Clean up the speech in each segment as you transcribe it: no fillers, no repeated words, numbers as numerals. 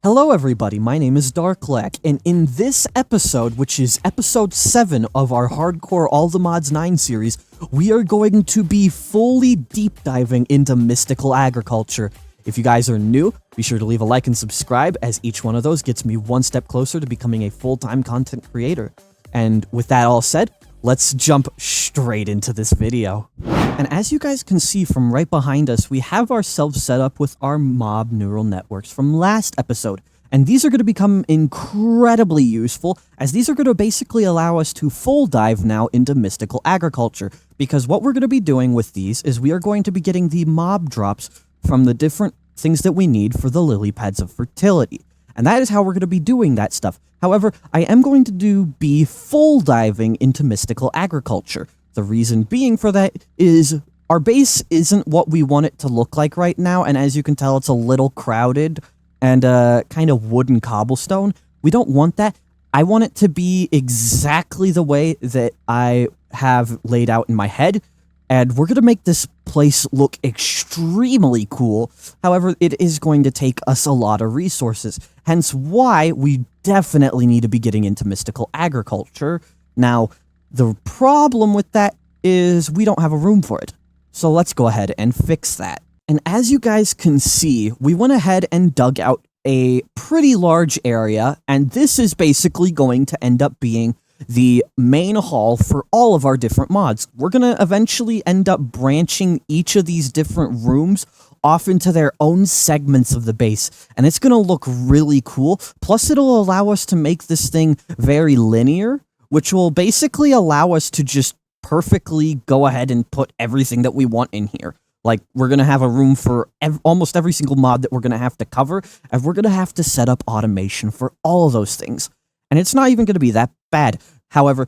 Hello everybody, my name is Darklack, and in this episode, which is episode 7 of our Hardcore All the Mods 9 series, we are going to be fully deep diving into mystical agriculture. If you guys are new, be sure to leave a like and subscribe, as each one of those gets me one step closer to becoming a full-time content creator. And with that all said, let's jump straight into this video. And as you guys can see from right behind us, we have ourselves set up with our mob neural networks from last episode. And these are going to become incredibly useful, as these are going to basically allow us to full dive now into mystical agriculture. Because what we're going to be doing with these is we are going to be getting the mob drops from the different things that we need for the lily pads of fertility. And that is how we're going to be doing that stuff. However, I am going to be full diving into mystical agriculture. The reason being for that is our base isn't what we want it to look like right now, and as you can tell, it's a little crowded and kind of wooden cobblestone. We don't want that. I want it to be exactly the way that I have laid out in my head, and we're going to make this place look extremely cool. However, it is going to take us a lot of resources, hence why we definitely need to be getting into mystical agriculture. Now, the problem with that is we don't have a room for it. So let's go ahead and fix that. And as you guys can see, we went ahead and dug out a pretty large area, and this is basically going to end up being the main hall for all of our different mods. We're going to eventually end up branching each of these different rooms off into their own segments of the base, and it's going to look really cool. Plus, it'll allow us to make this thing very linear, which will basically allow us to just perfectly go ahead and put everything that we want in here. Like, we're going to have a room for almost every single mod that we're going to have to cover, and we're going to have to set up automation for all of those things. And it's not even going to be that bad. However,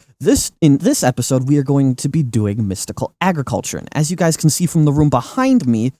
in this episode, we are going to be doing mystical agriculture. And as you guys can see from the room behind me,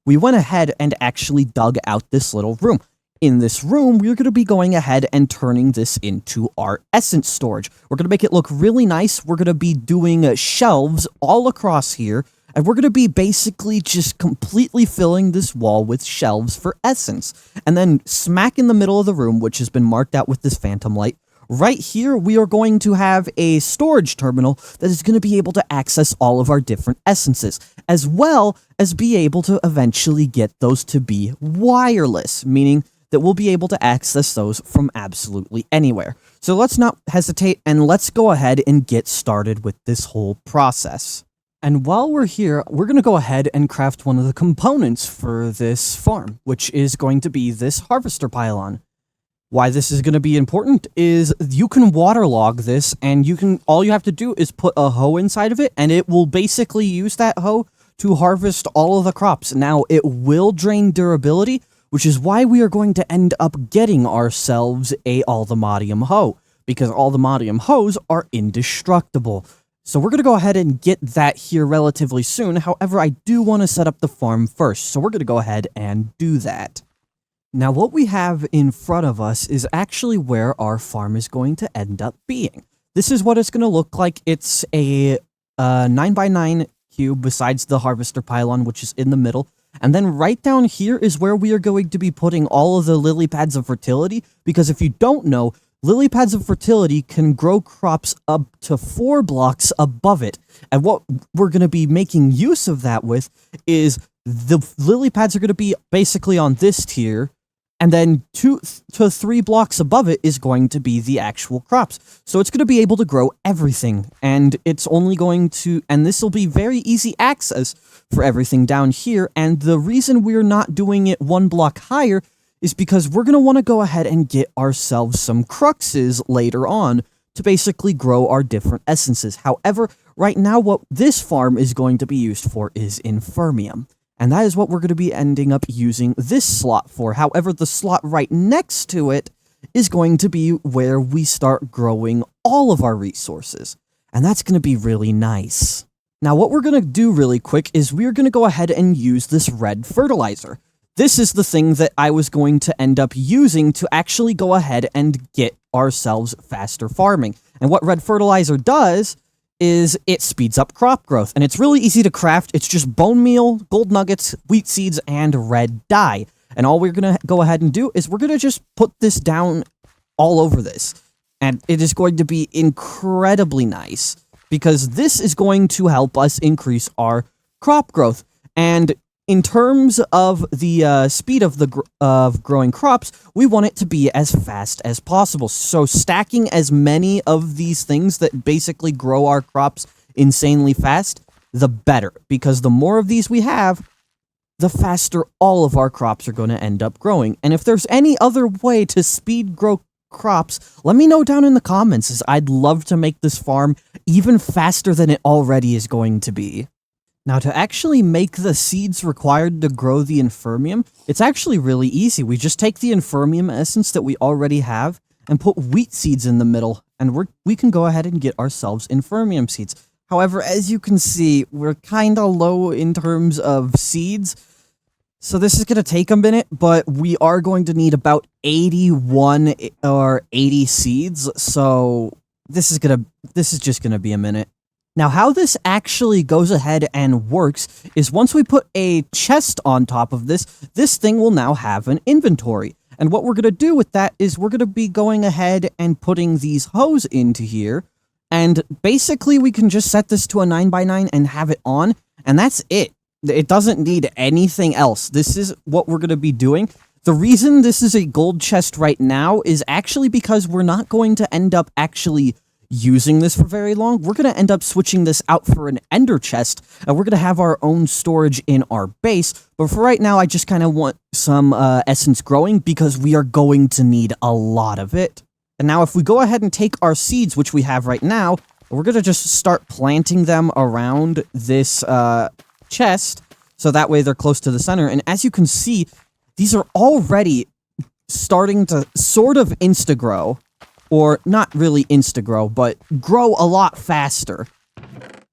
we went ahead and actually dug out this little room. In this room, we're going to be going ahead and turning this into our essence storage. We're going to make it look really nice. We're going to be doing shelves all across here, and we're going to be basically just completely filling this wall with shelves for essence. And then smack in the middle of the room, which has been marked out with this phantom light, right here, we are going to have a storage terminal that is going to be able to access all of our different essences, as well as be able to eventually get those to be wireless, meaning that we'll be able to access those from absolutely anywhere. So let's not hesitate, and let's go ahead and get started with this whole process. And while we're here, we're going to go ahead and craft one of the components for this farm, which is going to be this harvester pylon. Why this is going to be important is you can waterlog this, and all you have to do is put a hoe inside of it, and it will basically use that hoe to harvest all of the crops. Now, it will drain durability, which is why we are going to end up getting ourselves all the Modium hoe, because all the Modium hoes are indestructible. So we're going to go ahead and get that here relatively soon. However, I do want to set up the farm first, so we're going to go ahead and do that. Now, what we have in front of us is actually where our farm is going to end up being. This is what it's going to look like. It's a 9x9 cube besides the harvester pylon, which is in the middle. And then right down here is where we are going to be putting all of the lily pads of fertility, because if you don't know, lily pads of fertility can grow crops up to 4 blocks above it. And what we're going to be making use of that with is the lily pads are going to be basically on this tier, and then 2 to 3 blocks above it is going to be the actual crops. So it's going to be able to grow everything, and it's only going to, and this will be very easy access for everything down here. And the reason we're not doing it 1 block higher is because we're going to want to go ahead and get ourselves some cruxes later on to basically grow our different essences. However, right now what this farm is going to be used for is Infermium. And that is what we're going to be ending up using this slot for. However, the slot right next to it is going to be where we start growing all of our resources. And that's going to be really nice. Now, what we're going to do really quick is we're going to go ahead and use this red fertilizer. This is the thing that I was going to end up using to actually go ahead and get ourselves faster farming. And what red fertilizer does is it speeds up crop growth, and it's really easy to craft. It's just bone meal, gold nuggets, wheat seeds, and red dye. And all we're going to go ahead and do is we're going to just put this down all over this. And it is going to be incredibly nice because this is going to help us increase our crop growth. And in terms of the speed of growing crops, we want it to be as fast as possible. So stacking as many of these things that basically grow our crops insanely fast, the better. Because the more of these we have, the faster all of our crops are going to end up growing. And if there's any other way to speed grow crops, let me know down in the comments, as I'd love to make this farm even faster than it already is going to be. Now, to actually make the seeds required to grow the Infermium, it's actually really easy. We just take the Infermium essence that we already have and put wheat seeds in the middle, and we can go ahead and get ourselves Infermium seeds. However, as you can see, we're kind of low in terms of seeds, so this is going to take a minute, but we are going to need about 81 or 80 seeds, so this is just going to be a minute. Now, how this actually goes ahead and works is once we put a chest on top of this thing will now have an inventory. And what we're going to do with that is we're going to be going ahead and putting these hoes into here, and basically we can just set this to a 9x9 and have it on, and that's it. It doesn't need anything else. This is what we're going to be doing. The reason this is a gold chest right now is actually because we're not going to end up actually using this for very long. We're going to end up switching this out for an ender chest, and we're going to have our own storage in our base. But for right now, I just kind of want some essence growing because we are going to need a lot of it. And now if we go ahead and take our seeds, which we have right now, we're going to just start planting them around this chest, so that way they're close to the center. And as you can see, these are already starting to sort of insta-grow, or not really insta-grow, but grow a lot faster.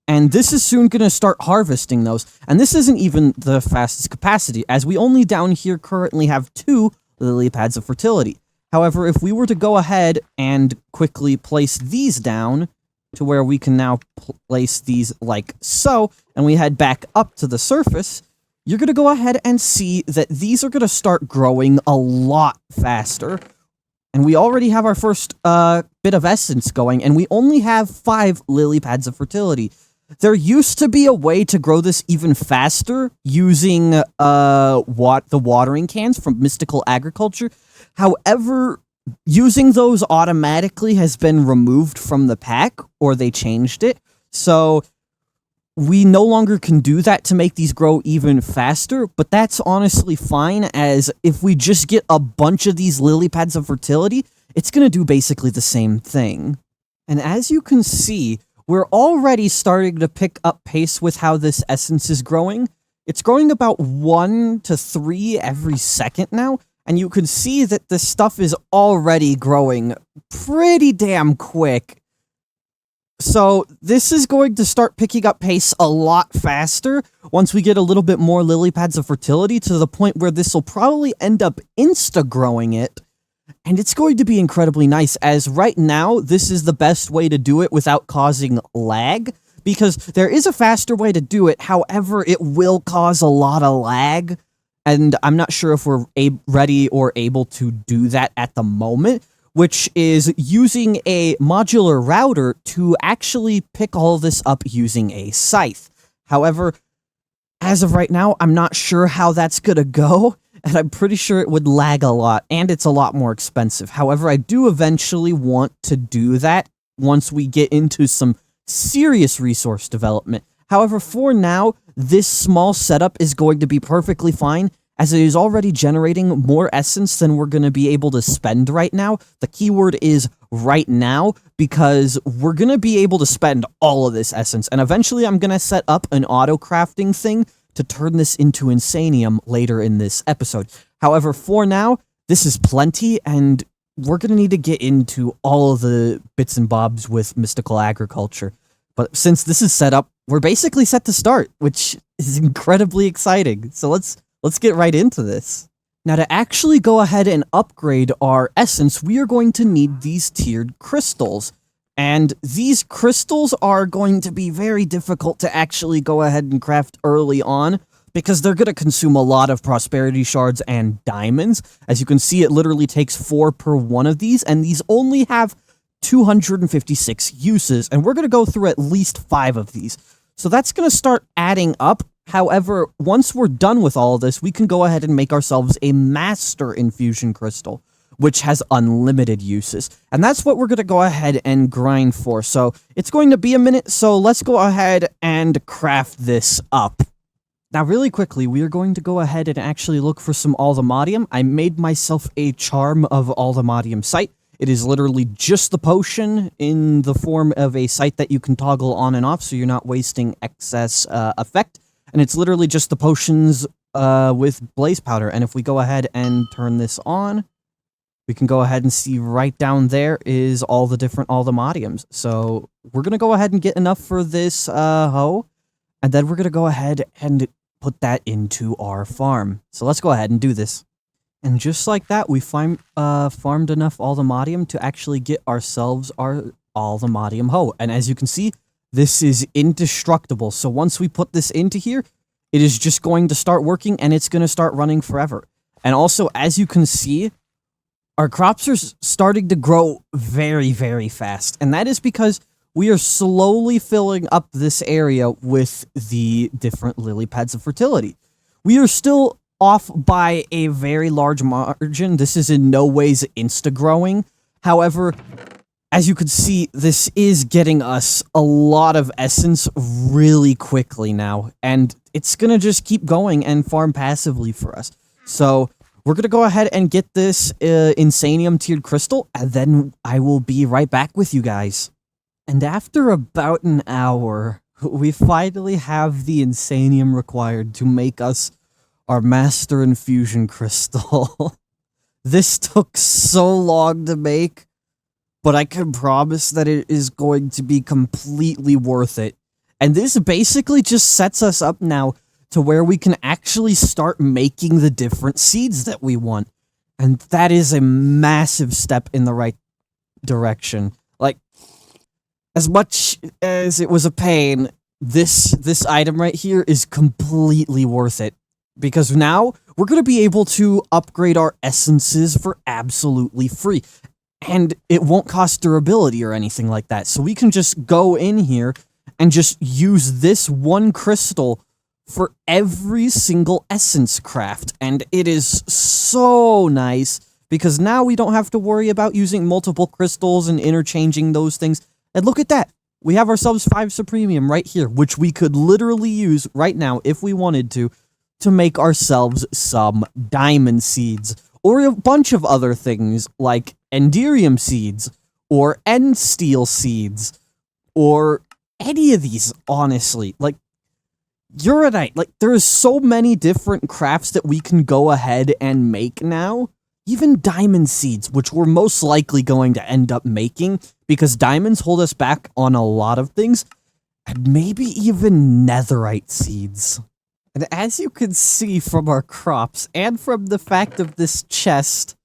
And this is soon going to start harvesting those. And this isn't even the fastest capacity, as we only down here currently have 2 lily pads of fertility. However, if we were to go ahead and quickly place these down to where we can now place these like so, and we head back up to the surface, you're going to go ahead and see that these are going to start growing a lot faster. And we already have our first bit of essence going, and we only have 5 lily pads of fertility. There used to be a way to grow this even faster using the watering cans from Mystical Agriculture. However, using those automatically has been removed from the pack, or they changed it. So we no longer can do that to make these grow even faster, but that's honestly fine, as if we just get a bunch of these lily pads of fertility, it's going to do basically the same thing. And as you can see, we're already starting to pick up pace with how this essence is growing. It's growing about 1 to 3 every second now, and you can see that this stuff is already growing pretty damn quick. So this is going to start picking up pace a lot faster once we get a little bit more lily pads of fertility, to the point where this will probably end up insta-growing it. And it's going to be incredibly nice, as right now this is the best way to do it without causing lag, because there is a faster way to do it. However, it will cause a lot of lag, and I'm not sure if we're ready or able to do that at the moment, which is using a modular router to actually pick all this up using a scythe. However, as of right now, I'm not sure how that's going to go, and I'm pretty sure it would lag a lot, and it's a lot more expensive. However, I do eventually want to do that once we get into some serious resource development. However, for now, this small setup is going to be perfectly fine, as it is already generating more essence than we're going to be able to spend right now. The keyword is right now, because we're going to be able to spend all of this essence, and eventually I'm going to set up an auto-crafting thing to turn this into Insanium later in this episode. However, for now, this is plenty, and we're going to need to get into all of the bits and bobs with Mystical Agriculture. But since this is set up, we're basically set to start, which is incredibly exciting. So let's get right into this. Now, to actually go ahead and upgrade our essence, we are going to need these tiered crystals. And these crystals are going to be very difficult to actually go ahead and craft early on, because they're going to consume a lot of prosperity shards and diamonds. As you can see, it literally takes 4 per one of these, and these only have 256 uses, and we're going to go through at least 5 of these. So that's going to start adding up. However, once we're done with all of this, we can go ahead and make ourselves a master infusion crystal, which has unlimited uses. And that's what we're going to go ahead and grind for. So it's going to be a minute, so let's go ahead and craft this up. Now, really quickly, we are going to go ahead and actually look for some Modium. I made myself a charm of Modium site. It is literally just the potion in the form of a site that you can toggle on and off, so you're not wasting excess effect. And it's literally just the potions with blaze powder. And if we go ahead and turn this on, we can go ahead and see right down there is all the different Modiums. So we're going to go ahead and get enough for this hoe. And then we're going to go ahead and put that into our farm. So let's go ahead and do this. And just like that, we farmed enough Modium to actually get ourselves our Modium hoe. And as you can see, this is indestructible. So once we put this into here, it is just going to start working and it's going to start running forever. And also, as you can see, our crops are starting to grow very, very fast. And that is because we are slowly filling up this area with the different lily pads of fertility. We are still off by a very large margin. This is in no ways insta-growing. However, as you can see, this is getting us a lot of essence really quickly now. And it's going to just keep going and farm passively for us. So we're going to go ahead and get this Insanium tiered crystal, and then I will be right back with you guys. And after about an hour, we finally have the Insanium required to make us our master infusion crystal. This took so long to make, but I can promise that it is going to be completely worth it. And this basically just sets us up now to where we can actually start making the different seeds that we want. And that is a massive step in the right direction. Like, as much as it was a pain, this item right here is completely worth it. Because now, we're going to be able to upgrade our essences for absolutely free. And it won't cost durability or anything like that. So we can just go in here and just use this one crystal for every single essence craft. And it is so nice, because now we don't have to worry about using multiple crystals and interchanging those things. And look at that. We have ourselves 5 Supremium right here, which we could literally use right now if we wanted to make ourselves some diamond seeds, or a bunch of other things like Enderium seeds, or End Steel seeds, or any of these, honestly. Like, Uranite, like, there is so many different crafts that we can go ahead and make now. Even diamond seeds, which we're most likely going to end up making, because diamonds hold us back on a lot of things, and maybe even netherite seeds. And as you can see from our crops, and from the fact of this chest,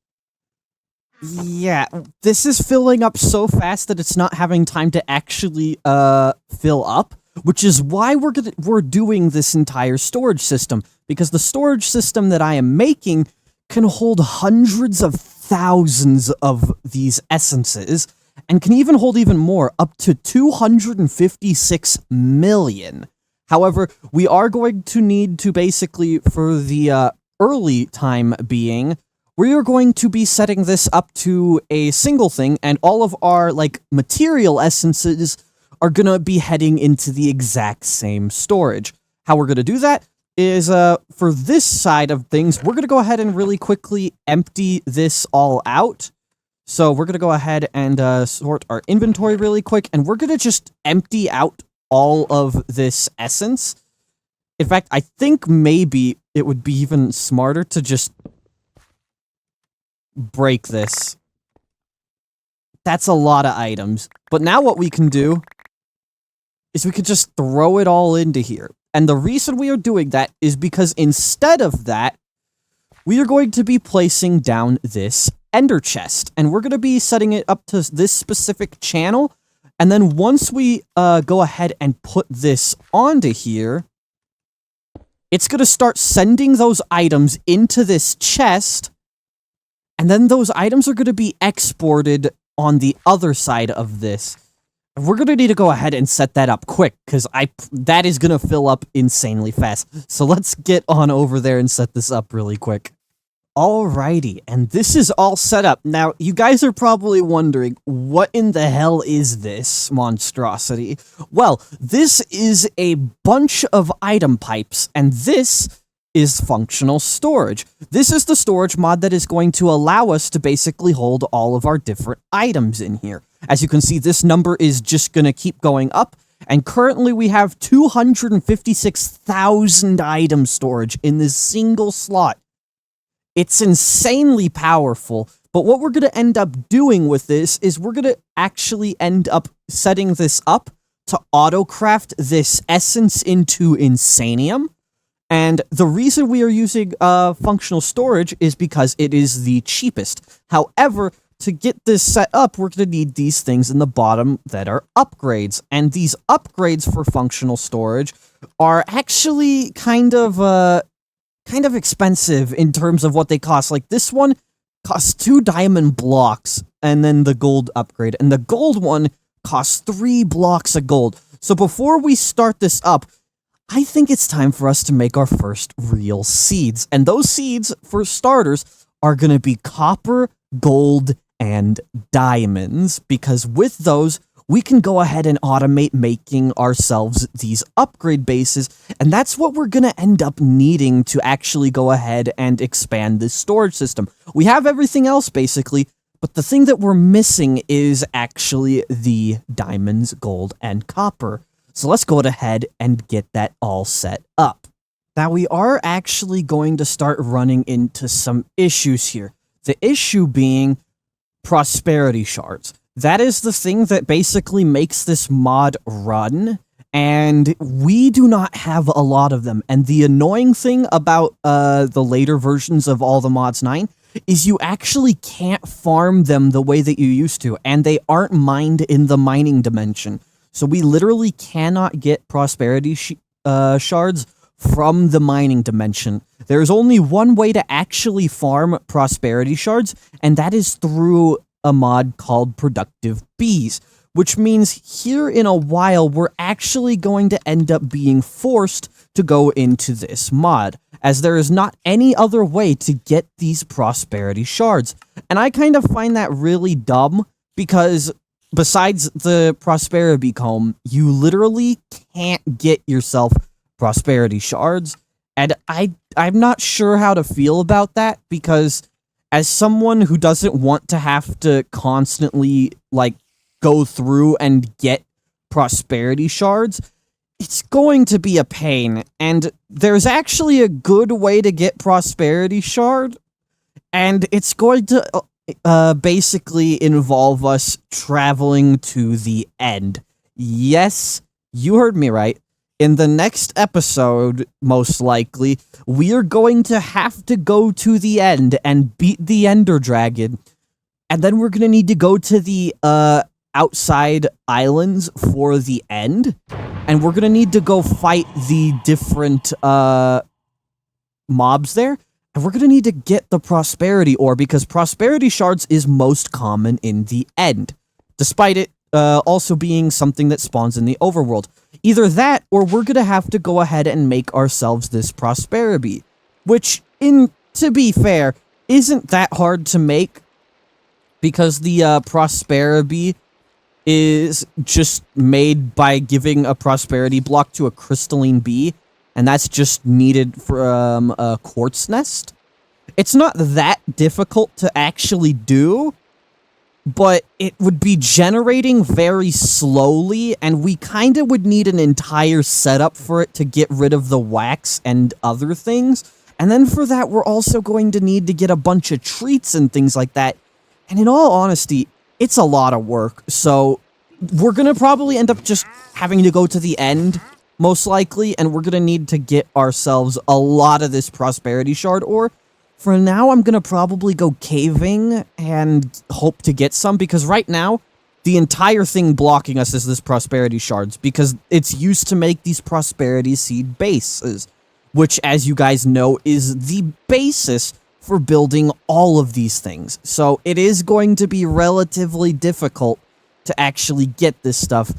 yeah, this is filling up so fast that it's not having time to actually fill up, which is why we're doing this entire storage system, because the storage system that I am making can hold hundreds of thousands of these essences, and can even hold even more, up to 256 million. However, we are going to need to basically, for the early time being, we are going to be setting this up to a single thing, and all of our, like, material essences are going to be heading into the exact same storage. How we're going to do that is, for this side of things, we're going to go ahead and really quickly empty this all out. So we're going to go ahead and sort our inventory really quick, and we're going to just empty out all of this essence. In fact, I think maybe it would be even smarter to just break this. That's a lot of items. But now what we can do is we could just throw it all into here. And the reason we are doing that is because instead of that, we are going to be placing down this ender chest. And we're going to be setting it up to this specific channel. And then once we go ahead and put this onto here, it's going to start sending those items into this chest, and then those items are going to be exported on the other side of this. We're going to need to go ahead and set that up quick, because that is going to fill up insanely fast. So let's get on over there and set this up really quick. Alrighty, and this is all set up. Now, you guys are probably wondering, what in the hell is this monstrosity? Well, this is a bunch of item pipes, and this is functional storage. This is the storage mod that is going to allow us to basically hold all of our different items in here. As you can see, this number is just going to keep going up, and currently we have 256,000 item storage in this single slot. It's insanely powerful, but what we're going to end up doing with this is we're going to actually end up setting this up to auto-craft this essence into Insanium. And the reason we are using functional storage is because it is the cheapest. However, to get this set up, we're going to need these things in the bottom that are upgrades. And these upgrades for functional storage are actually kind of expensive in terms of what they cost. Like, this one costs 2 diamond blocks, and then the gold upgrade. And the gold one costs 3 blocks of gold. So before we start this up, I think it's time for us to make our first real seeds. And those seeds, for starters, are going to be copper, gold, and diamonds. Because with those, we can go ahead and automate making ourselves these upgrade bases, and that's what we're going to end up needing to actually go ahead and expand this storage system. We have everything else, basically, but the thing that we're missing is actually the diamonds, gold, and copper. So let's go ahead and get that all set up. Now, we are actually going to start running into some issues here. The issue being prosperity shards. That is the thing that basically makes this mod run, and we do not have a lot of them. And the annoying thing about the later versions of All the Mods 9 is you actually can't farm them the way that you used to, and they aren't mined in the mining dimension. So we literally cannot get prosperity shards from the mining dimension. There's only one way to actually farm prosperity shards, and that is through a mod called Productive Bees, which means here in a while we're actually going to end up being forced to go into this mod, as there is not any other way to get these prosperity shards. And I kind of find that really dumb, because besides the prosperity comb, you literally can't get yourself prosperity shards, and I'm not sure how to feel about that, because as someone who doesn't want to have to constantly, like, go through and get prosperity shards, it's going to be a pain. And there's actually a good way to get prosperity shard, and it's going to basically involve us traveling to the end. Yes, you heard me right. In the next episode, most likely, we are going to have to go to the end and beat the Ender Dragon. And then we're going to need to go to the outside islands for the end. And we're going to need to go fight the different mobs there. And we're going to need to get the prosperity ore, because prosperity shards is most common in the end, despite it also being something that spawns in the overworld. Either that, or we're going to have to go ahead and make ourselves this prosperity, which, to be fair, isn't that hard to make, because the prosperity is just made by giving a prosperity block to a crystalline bee, and that's just needed from a quartz nest. It's not that difficult to actually do, but it would be generating very slowly, and we kind of would need an entire setup for it to get rid of the wax and other things. And then for that, we're also going to need to get a bunch of treats and things like that. And in all honesty, it's a lot of work. So we're going to probably end up just having to go to the end, most likely, and we're going to need to get ourselves a lot of this prosperity shard ore. For now, I'm going to probably go caving and hope to get some, because right now, the entire thing blocking us is this prosperity shards, because it's used to make these prosperity seed bases, which, as you guys know, is the basis for building all of these things. So it is going to be relatively difficult to actually get this stuff,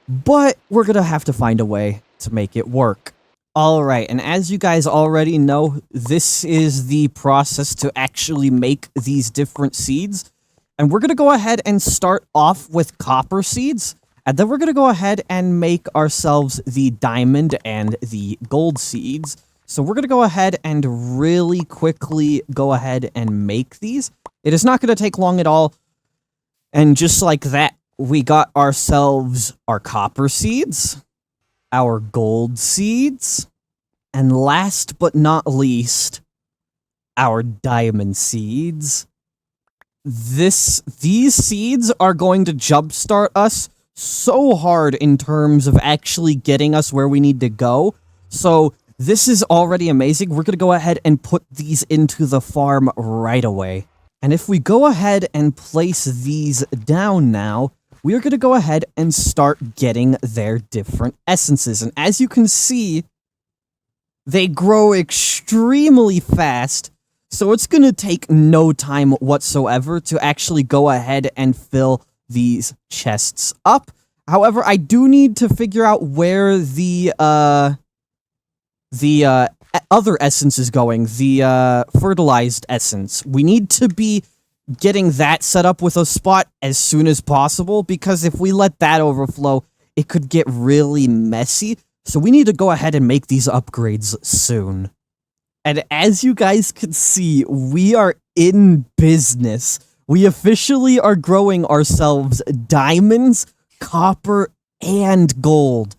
but we're gonna have to find a way to make it work. Alright, and as you guys already know, this is the process to actually make these different seeds. And we're gonna go ahead and start off with copper seeds, and then we're gonna go ahead and make ourselves the diamond and the gold seeds. So we're gonna go ahead and really quickly go ahead and make these. It is not gonna take long at all. And just like that, we got ourselves our copper seeds, our gold seeds, and last but not least, our diamond seeds. These seeds are going to jumpstart us so hard in terms of actually getting us where we need to go. So this is already amazing. We're going to go ahead and put these into the farm right away. And if we go ahead and place these down now, we are going to go ahead and start getting their different essences. And as you can see, they grow extremely fast. So it's going to take no time whatsoever to actually go ahead and fill these chests up. However, I do need to figure out where the other essence is going, the fertilized essence. We need to be getting that set up with a spot as soon as possible, because if we let that overflow, it could get really messy. So we need to go ahead and make these upgrades soon. And as you guys can see, we are in business. We officially are growing ourselves diamonds, copper, and gold.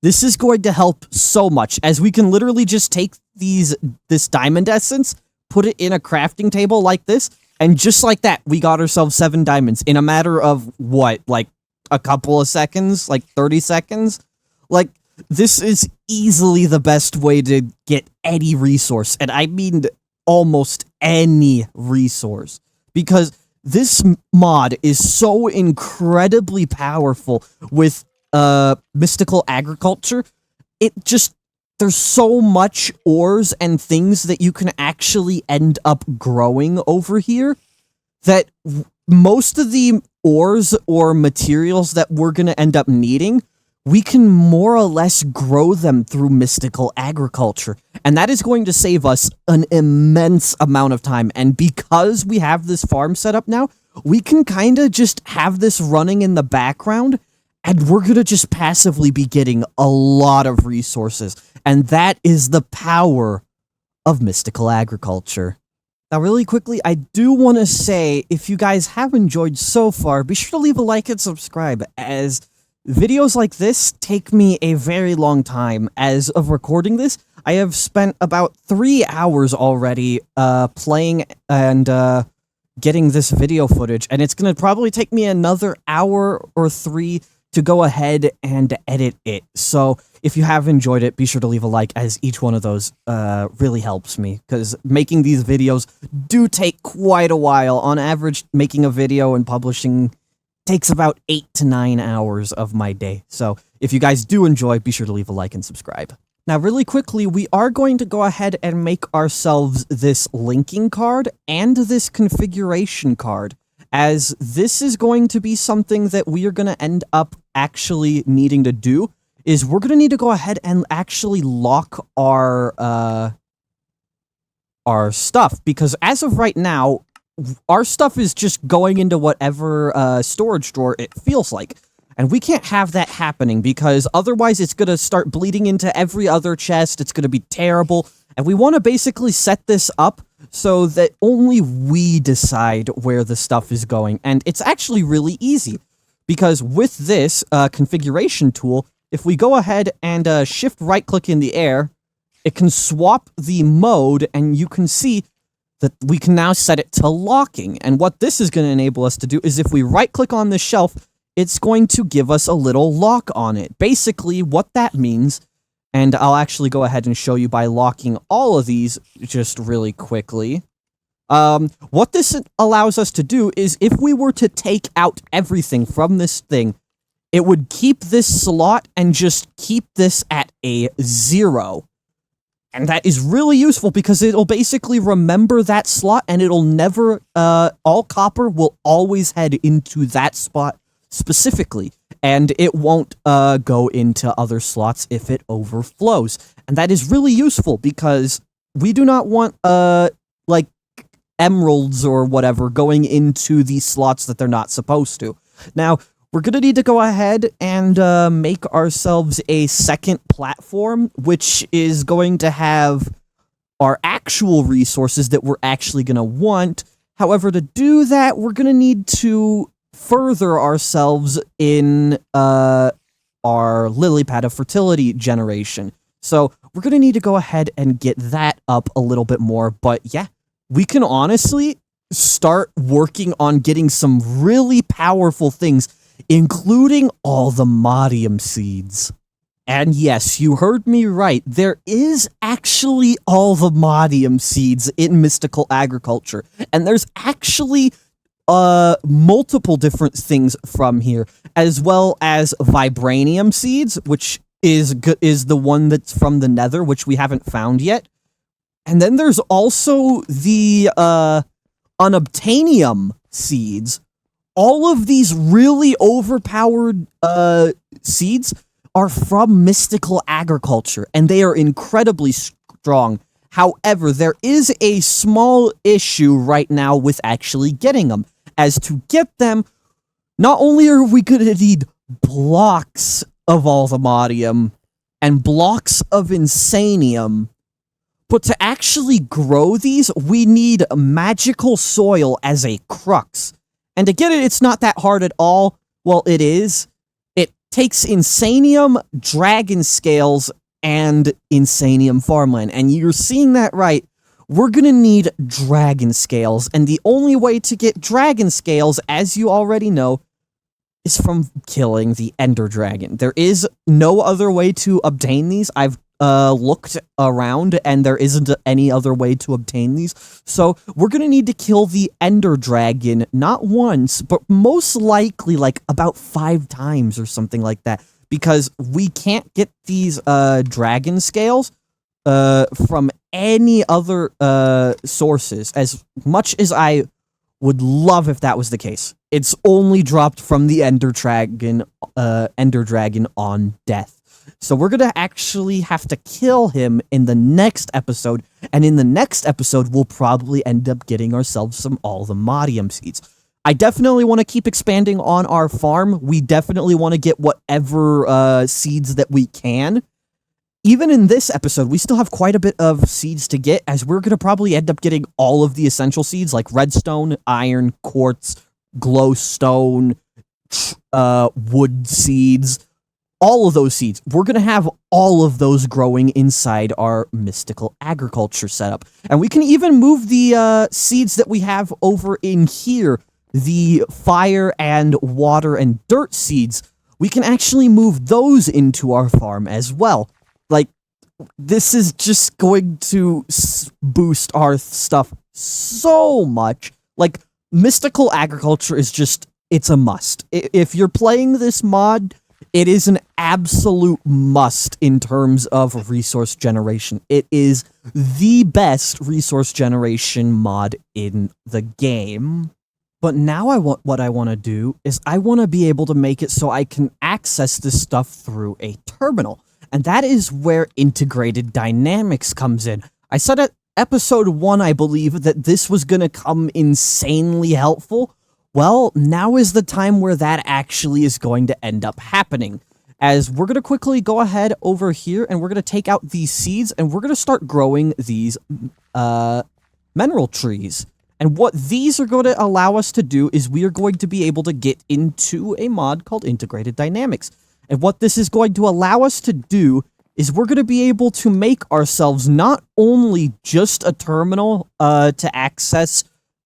This is going to help so much, as we can literally just take this diamond essence, put it in a crafting table like this, and just like that, we got ourselves 7 diamonds in a matter of, what, like a couple of seconds? Like 30 seconds? Like, this is easily the best way to get any resource, and I mean almost any resource, because this mod is so incredibly powerful with mystical agriculture. There's so much ores and things that you can actually end up growing over here that most of the ores or materials that we're going to end up needing, we can more or less grow them through mystical agriculture. And that is going to save us an immense amount of time. And because we have this farm set up now, we can kind of just have this running in the background, and we're going to just passively be getting a lot of resources. And that is the power of mystical agriculture. Now, really quickly, I do want to say, if you guys have enjoyed so far, be sure to leave a like and subscribe, as videos like this take me a very long time. As of recording this, I have spent about 3 hours already playing and getting this video footage, and it's going to probably take me another hour or 3 to go ahead and edit it. So if you have enjoyed it, be sure to leave a like, as each one of those really helps me, because making these videos do take quite a while. On average, making a video and publishing takes about 8 to 9 hours of my day. So if you guys do enjoy, be sure to leave a like and subscribe. Now, really quickly, we are going to go ahead and make ourselves this linking card and this configuration card, as this is going to be something that we are going to end up actually needing to do, is we're going to need to go ahead and actually lock our stuff, because as of right now, our stuff is just going into whatever storage drawer it feels like. And we can't have that happening, because otherwise it's going to start bleeding into every other chest. It's going to be terrible. And we want to basically set this up so that only we decide where the stuff is going. And it's actually really easy, because with this configuration tool, if we go ahead and shift right-click in the air, it can swap the mode, and you can see that we can now set it to locking. And what this is going to enable us to do is, if we right-click on this shelf, it's going to give us a little lock on it. Basically, what that means, and I'll actually go ahead and show you by locking all of these just really quickly. What this allows us to do is, if we were to take out everything from this thing, it would keep this slot and just keep this at a 0. And that is really useful because it'll basically remember that slot, and it'll never, all copper will always head into that spot specifically, and it won't go into other slots if it overflows. And that is really useful because we do not want, like, emeralds or whatever going into these slots that they're not supposed to. Now, we're going to need to go ahead and make ourselves a second platform, which is going to have our actual resources that we're actually going to want. However, to do that, we're going to need to further ourselves in our lily pad of fertility generation. So we're going to need to go ahead and get that up a little bit more. But yeah, we can honestly start working on getting some really powerful things, including all the Modium seeds. And yes, you heard me right. There is actually all the Modium seeds in mystical agriculture. And there's actually multiple different things from here, as well as vibranium seeds, which is the one that's from the nether, which we haven't found yet. And then there's also the unobtainium seeds. All of these really overpowered seeds are from mystical agriculture, and they are incredibly strong. However, there is a small issue right now with actually getting them. As to get them, not only are we going to need blocks of all the Modium and blocks of insanium, but to actually grow these, we need magical soil as a crux. And to get it, it's not that hard at all. Well, it is. It takes insanium, dragon scales, and insanium farmland. And you're seeing that right. We're going to need dragon scales. And the only way to get dragon scales, as you already know, is from killing the ender dragon. There is no other way to obtain these. I've looked around, and there isn't any other way to obtain these. So we're going to need to kill the ender dragon, not once, but most likely like about 5 times or something like that, because we can't get these dragon scales from any other sources, as much as I would love if that was the case. It's only dropped from the ender dragon on death. So we're going to actually have to kill him in the next episode, and in the next episode, we'll probably end up getting ourselves all the Modium seeds. I definitely want to keep expanding on our farm. We definitely want to get whatever seeds that we can. Even in this episode, we still have quite a bit of seeds to get, as we're going to probably end up getting all of the essential seeds, like redstone, iron, quartz, glowstone, wood seeds. All of those seeds. We're going to have all of those growing inside our mystical agriculture setup. And we can even move the seeds that we have over in here, the fire and water and dirt seeds. We can actually move those into our farm as well. Like, this is just going to boost our stuff so much. Like, mystical agriculture is just, it's a must. If you're playing this mod, it is an absolute must in terms of resource generation. It is the best resource generation mod in the game. But now what I want to do is I want to be able to make it so I can access this stuff through a terminal. And that is where integrated dynamics comes in. I said at episode 1, I believe, that this was going to come insanely helpful. Well, now is the time where that actually is going to end up happening, as we're going to quickly go ahead over here, and we're going to take out these seeds, and we're going to start growing these mineral trees. And what these are going to allow us to do is we are going to be able to get into a mod called Integrated Dynamics. And what this is going to allow us to do is we're going to be able to make ourselves not only just a terminal to access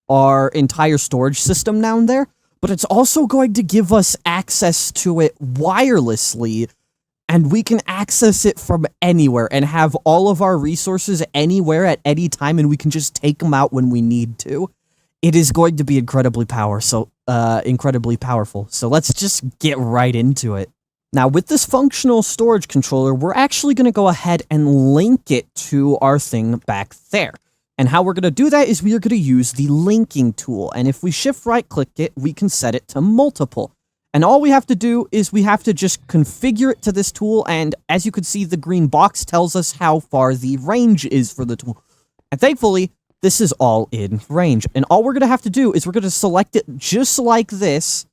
our entire storage system down there, but it's also going to give us access to it wirelessly, and we can access it from anywhere and have all of our resources anywhere at any time, and we can just take them out when we need to. It is going to be incredibly powerful. So let's just get right into it. Now, with this functional storage controller, we're actually going to go ahead and link it to our thing back there. And how we're going to do that is we are going to use the linking tool. And if we shift right click it, we can set it to multiple. And all we have to do is we have to just configure it to this tool. And as you can see, the green box tells us how far the range is for the tool. And thankfully, this is all in range. And all we're going to have to do is we're going to select it just like this.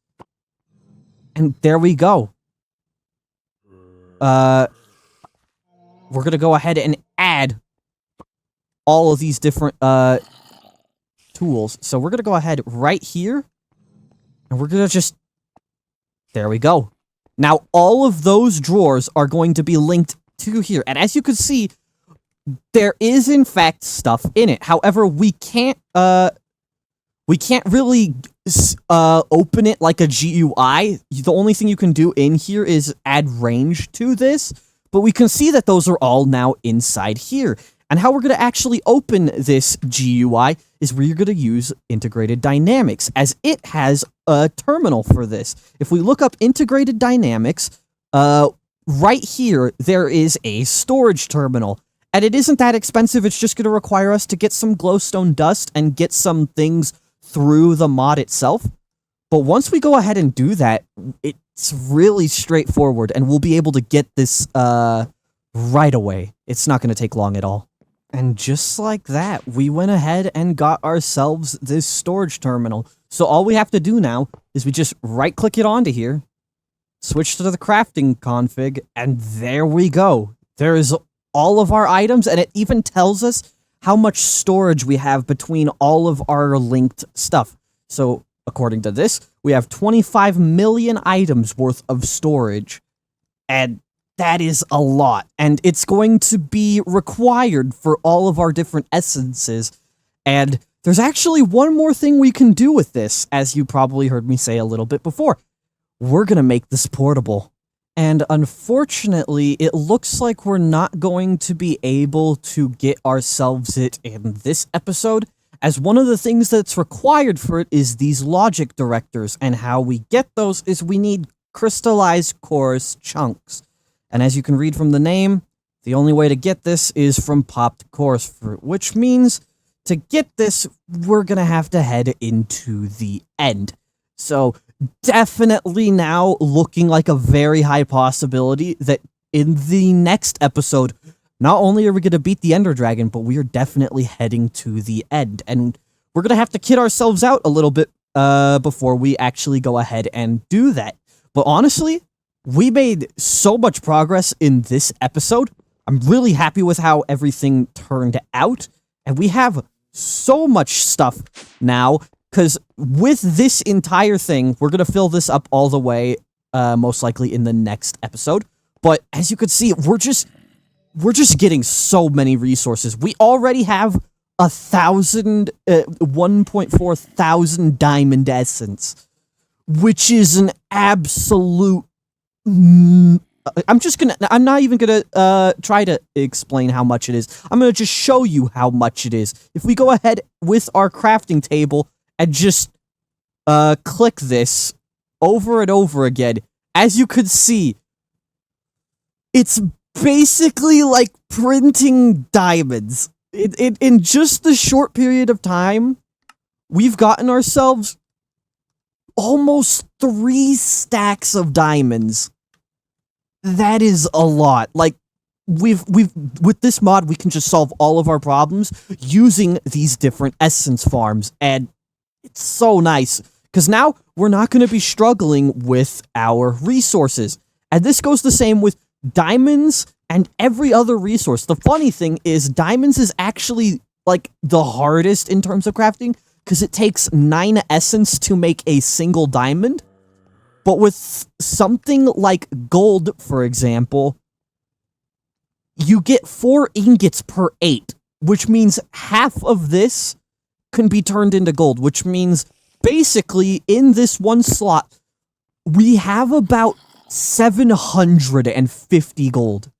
And there we go. We're going to go ahead and add all of these different tools. So we're going to go ahead right here. And we're going to just... There we go. Now, all of those drawers are going to be linked to here. And as you can see, there is, in fact, stuff in it. However, we can't really open it like a GUI. The only thing you can do in here is add range to this. But we can see that those are all now inside here. And how we're going to actually open this GUI is we're going to use Integrated Dynamics, as it has a terminal for this. If we look up Integrated Dynamics, right here, there is a storage terminal. And it isn't that expensive, it's just going to require us to get some glowstone dust and get some things through the mod itself. But once we go ahead and do that, it's really straightforward, and we'll be able to get this right away. It's not going to take long at all. And just like that, we went ahead and got ourselves this storage terminal. So all we have to do now is we just right-click it onto here, switch to the crafting config, and there we go. There is all of our items, and it even tells us how much storage we have between all of our linked stuff. So, according to this, we have 25 million items worth of storage, and that is a lot, and it's going to be required for all of our different essences. And there's actually one more thing we can do with this, as you probably heard me say a little bit before. We're going to make this portable. And unfortunately, it looks like we're not going to be able to get ourselves it in this episode, as one of the things that's required for it is these logic directors, and how we get those is we need crystallized coarse chunks. And as you can read from the name, the only way to get this is from popped coarse fruit, which means to get this, we're going to have to head into the end. So definitely now looking like a very high possibility that in the next episode, not only are we going to beat the Ender Dragon, but we are definitely heading to the end. And we're going to have to kid ourselves out a little bit before we actually go ahead and do that. But honestly, we made so much progress in this episode. I'm really happy with how everything turned out. And we have so much stuff now, because with this entire thing, we're going to fill this up all the way, most likely in the next episode. But as you can see, we're just getting so many resources. We already have 1.4 thousand diamond essence, which is an absolute... I'm not even gonna try to explain how much it is. I'm gonna just show you how much it is. If we go ahead with our crafting table and just click this over and over again, as you could see, it's basically like printing diamonds. In just the short period of time, we've gotten ourselves almost 3 stacks of diamonds. That is a lot. Like, with this mod, we can just solve all of our problems using these different essence farms, and it's so nice, because now we're not going to be struggling with our resources. And this goes the same with diamonds and every other resource. The funny thing is, diamonds is actually, like, the hardest in terms of crafting, because it takes 9 essence to make a single diamond. But with something like gold, for example, you get 4 ingots per 8, which means half of this can be turned into gold, which means basically in this one slot, we have about 750 gold.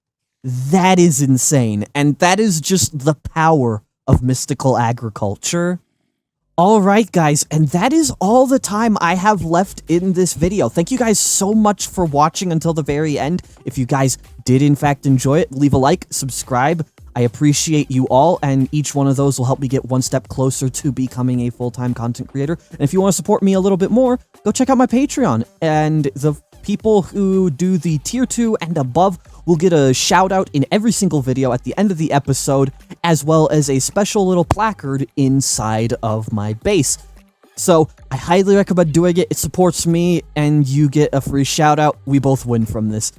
That is insane, and that is just the power of mystical agriculture. Alright guys, and that is all the time I have left in this video. Thank you guys so much for watching until the very end. If you guys did in fact enjoy it, leave a like, subscribe. I appreciate you all, and each one of those will help me get one step closer to becoming a full-time content creator. And if you want to support me a little bit more, go check out my Patreon. And the people who do the tier 2 and above will get a shout out in every single video at the end of the episode, as well as a special little placard inside of my base. So I highly recommend doing it. It supports me and you get a free shout out. We both win from this.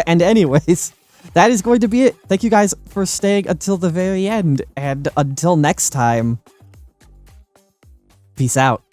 And anyways, that is going to be it. Thank you guys for staying until the very end, and until next time, peace out.